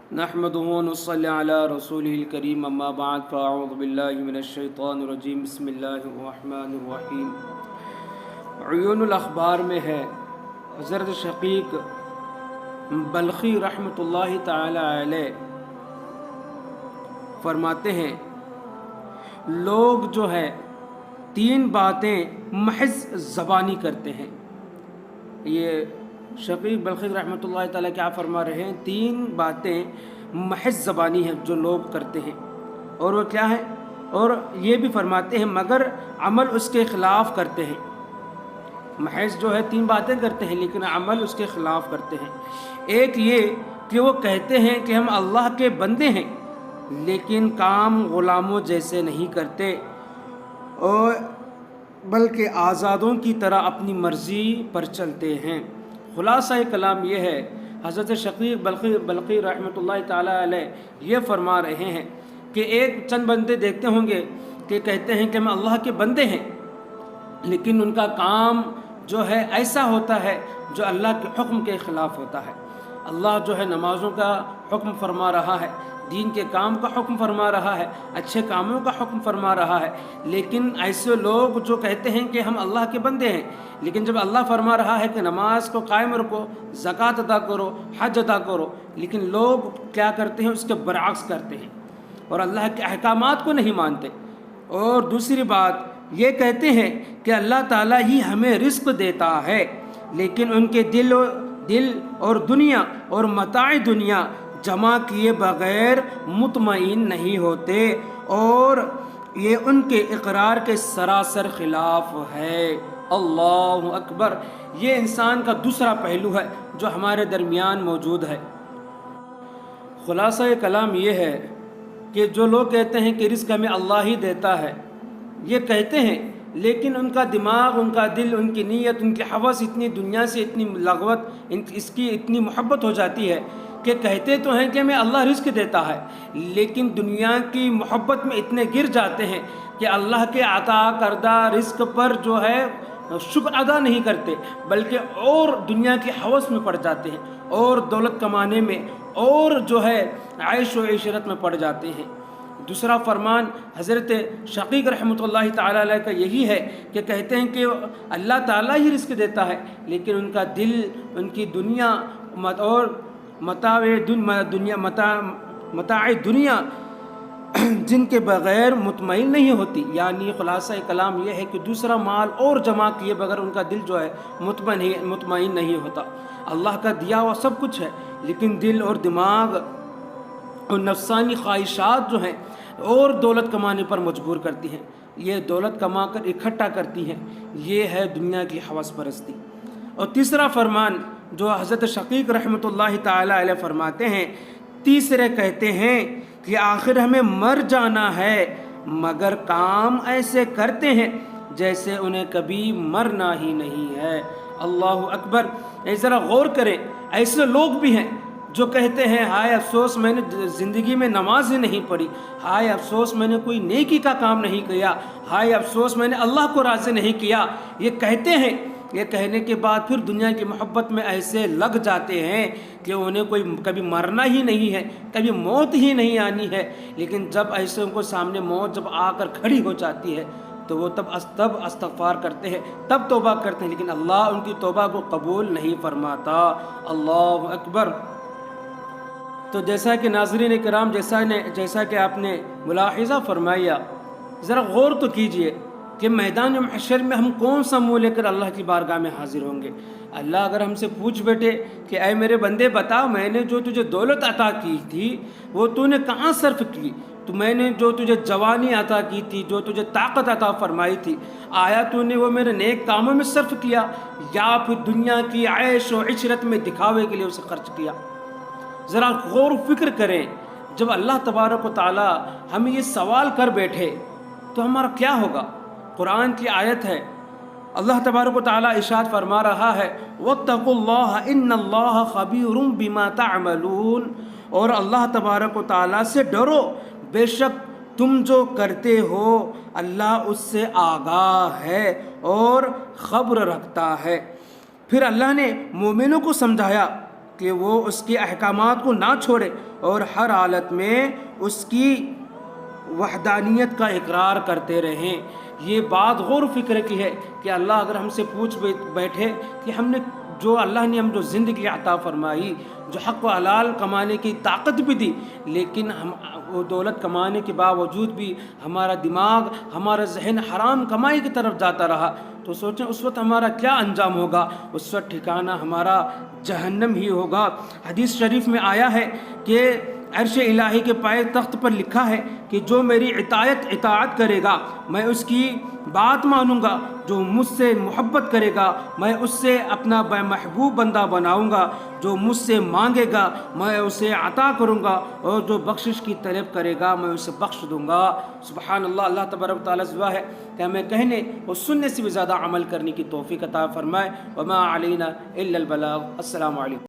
نحمده ونصلي على رسوله الكريم اما بعد فاعوذ بالله من الشیطان الرجیم بسم اللہ الرحمن الرحیم۔ عیون الاخبار میں ہے حضرت شقیق بلخی رحمۃ اللہ تعالی علیہ فرماتے ہیں لوگ جو ہے تین باتیں محض زبانی کرتے ہیں۔ یہ شقیق بلخی رحمۃ اللہ تعالیٰ کیا فرما رہے ہیں؟ تین باتیں محض زبانی ہیں جو لوگ کرتے ہیں، اور وہ کیا ہے؟ اور یہ بھی فرماتے ہیں مگر عمل اس کے خلاف کرتے ہیں۔ محض جو ہے تین باتیں کرتے ہیں لیکن عمل اس کے خلاف کرتے ہیں۔ ایک یہ کہ وہ کہتے ہیں کہ ہم اللہ کے بندے ہیں لیکن کام غلاموں جیسے نہیں کرتے، اور بلکہ آزادوں کی طرح اپنی مرضی پر چلتے ہیں۔ خلاصہ کلام یہ ہے، حضرت شقیق بلخی رحمۃ اللہ تعالیٰ علیہ یہ فرما رہے ہیں کہ ایک چند بندے دیکھتے ہوں گے کہ کہتے ہیں کہ ہم اللہ کے بندے ہیں، لیکن ان کا کام جو ہے ایسا ہوتا ہے جو اللہ کے حکم کے خلاف ہوتا ہے۔ اللہ جو ہے نمازوں کا حکم فرما رہا ہے، دین کے کام کا حکم فرما رہا ہے، اچھے کاموں کا حکم فرما رہا ہے، لیکن ایسے لوگ جو کہتے ہیں کہ ہم اللہ کے بندے ہیں، لیکن جب اللہ فرما رہا ہے کہ نماز کو قائم رکھو، زکوٰۃ ادا کرو، حج ادا کرو، لیکن لوگ کیا کرتے ہیں؟ اس کے برعکس کرتے ہیں اور اللہ کے احکامات کو نہیں مانتے۔ اور دوسری بات یہ کہتے ہیں کہ اللہ تعالیٰ ہی ہمیں رزق دیتا ہے، لیکن ان کے دل اور دنیا اور متاع دنیا جمع کیے بغیر مطمئن نہیں ہوتے، اور یہ ان کے اقرار کے سراسر خلاف ہے۔ اللہ اکبر! یہ انسان کا دوسرا پہلو ہے جو ہمارے درمیان موجود ہے۔ خلاصہ کلام یہ ہے کہ جو لوگ کہتے ہیں کہ رزق ہمیں اللہ ہی دیتا ہے، یہ کہتے ہیں لیکن ان کا دماغ، ان کا دل، ان کی نیت، ان کی حوث اتنی دنیا سے اتنی لغوت، اس کی اتنی محبت ہو جاتی ہے کہ کہتے تو ہیں کہ ہمیں اللہ رزق دیتا ہے، لیکن دنیا کی محبت میں اتنے گر جاتے ہیں کہ اللہ کے عطا کردہ رزق پر جو ہے شکر ادا نہیں کرتے، بلکہ اور دنیا کی حوث میں پڑ جاتے ہیں، اور دولت کمانے میں، اور جو ہے عیش و عشرت میں پڑ جاتے ہیں۔ دوسرا فرمان حضرت شقیق رحمۃ اللہ تعالیٰ علیہ کا یہی ہے کہ کہتے ہیں کہ اللہ تعالیٰ ہی رزق دیتا ہے، لیکن ان کا دل، ان کی دنیا اور متاع دنیا جن کے بغیر مطمئن نہیں ہوتی۔ یعنی خلاصہ کلام یہ ہے کہ دوسرا مال اور جمع کیے بغیر ان کا دل جو ہے مطمئن نہیں ہوتا۔ اللہ کا دیا ہوا سب کچھ ہے، لیکن دل اور دماغ اور نفسانی خواہشات جو ہیں اور دولت کمانے پر مجبور کرتی ہیں، یہ دولت کما کر اکٹھا کرتی ہیں، یہ ہے دنیا کی حوث پرستی۔ اور تیسرا فرمان جو حضرت شقیق رحمۃ اللہ تعالی علیہ فرماتے ہیں، تیسرے کہتے ہیں کہ آخر ہمیں مر جانا ہے مگر کام ایسے کرتے ہیں جیسے انہیں کبھی مرنا ہی نہیں ہے۔ اللہ اکبر! ذرا غور کریں، ایسے لوگ بھی ہیں جو کہتے ہیں ہائے افسوس میں نے زندگی میں نماز ہی نہیں پڑھی، ہائے افسوس میں نے کوئی نیکی کا کام نہیں کیا، ہائے افسوس میں نے اللہ کو راضی نہیں کیا۔ یہ کہتے ہیں، یہ کہنے کے بعد پھر دنیا کی محبت میں ایسے لگ جاتے ہیں کہ انہیں کبھی مرنا ہی نہیں ہے، کبھی موت ہی نہیں آنی ہے، لیکن جب ایسے ان کو سامنے موت جب آ کر کھڑی ہو جاتی ہے تو وہ تب استغفار کرتے ہیں، تب توبہ کرتے ہیں، لیکن اللہ ان کی توبہ کو قبول نہیں فرماتا۔ اللہ اکبر! تو جیسا کہ ناظرین کرام، جیسا کہ آپ نے ملاحظہ فرمایا، ذرا غور تو کیجئے کہ میدان محشر میں ہم کون سا منہ لے کر اللہ کی بارگاہ میں حاضر ہوں گے۔ اللہ اگر ہم سے پوچھ بیٹھے کہ اے میرے بندے بتا، میں نے جو تجھے دولت عطا کی تھی وہ تو نے کہاں صرف کی؟ تو میں نے جو تجھے جوانی عطا کی تھی، جو تجھے طاقت عطا فرمائی تھی، آیا تو نے وہ میرے نیک کاموں میں صرف کیا یا پھر دنیا کی عیش و عشرت میں دکھاوے کے لیے اسے خرچ کیا؟ ذرا غور و فکر کریں۔ جب اللہ تبارک و تعالی ہمیں یہ سوال کر بیٹھے تو ہمارا کیا ہوگا؟ قرآن کی آیت ہے، اللہ تبارک و تعالی ارشاد فرما رہا ہے وَاتَّقُوا اللَّهَ إِنَّ اللَّهَ خَبِيرٌ بِمَا تَعْمَلُونَ، اور اللہ تبارک و تعالی سے ڈرو، بے شک تم جو کرتے ہو اللہ اس سے آگاہ ہے اور خبر رکھتا ہے۔ پھر اللہ نے مومنوں کو سمجھایا کہ وہ اس کے احکامات کو نہ چھوڑے اور ہر حالت میں اس کی وحدانیت کا اقرار کرتے رہیں۔ یہ بات غور و فکر کی ہے کہ اللہ اگر ہم سے پوچھ بیٹھے کہ ہم نے جو اللہ نے ہم جو زندگی عطا فرمائی، جو حق و حلال کمانے کی طاقت بھی دی، لیکن ہم وہ دولت کمانے کے باوجود بھی ہمارا دماغ، ہمارا ذہن حرام کمائی کی طرف جاتا رہا، تو سوچیں اس وقت ہمارا کیا انجام ہوگا؟ اس وقت ٹھکانہ ہمارا جہنم ہی ہوگا۔ حدیث شریف میں آیا ہے کہ عرش الہی کے پائے تخت پر لکھا ہے کہ جو میری اطاعت کرے گا میں اس کی بات مانوں گا، جو مجھ سے محبت کرے گا میں اس سے اپنا محبوب بندہ بناؤں گا، جو مجھ سے مانگے گا میں اسے عطا کروں گا، اور جو بخشش کی طلب کرے گا میں اسے بخش دوں گا۔ سبحان اللہ۔ اللہ تبارک و تعالیٰ سے دعا ہے کہ ہمیں کہنے اور سننے سے بھی زیادہ عمل کرنے کی توفیق عطا فرمائے۔ وما علینا الا البلاغ۔ السلام علیکم۔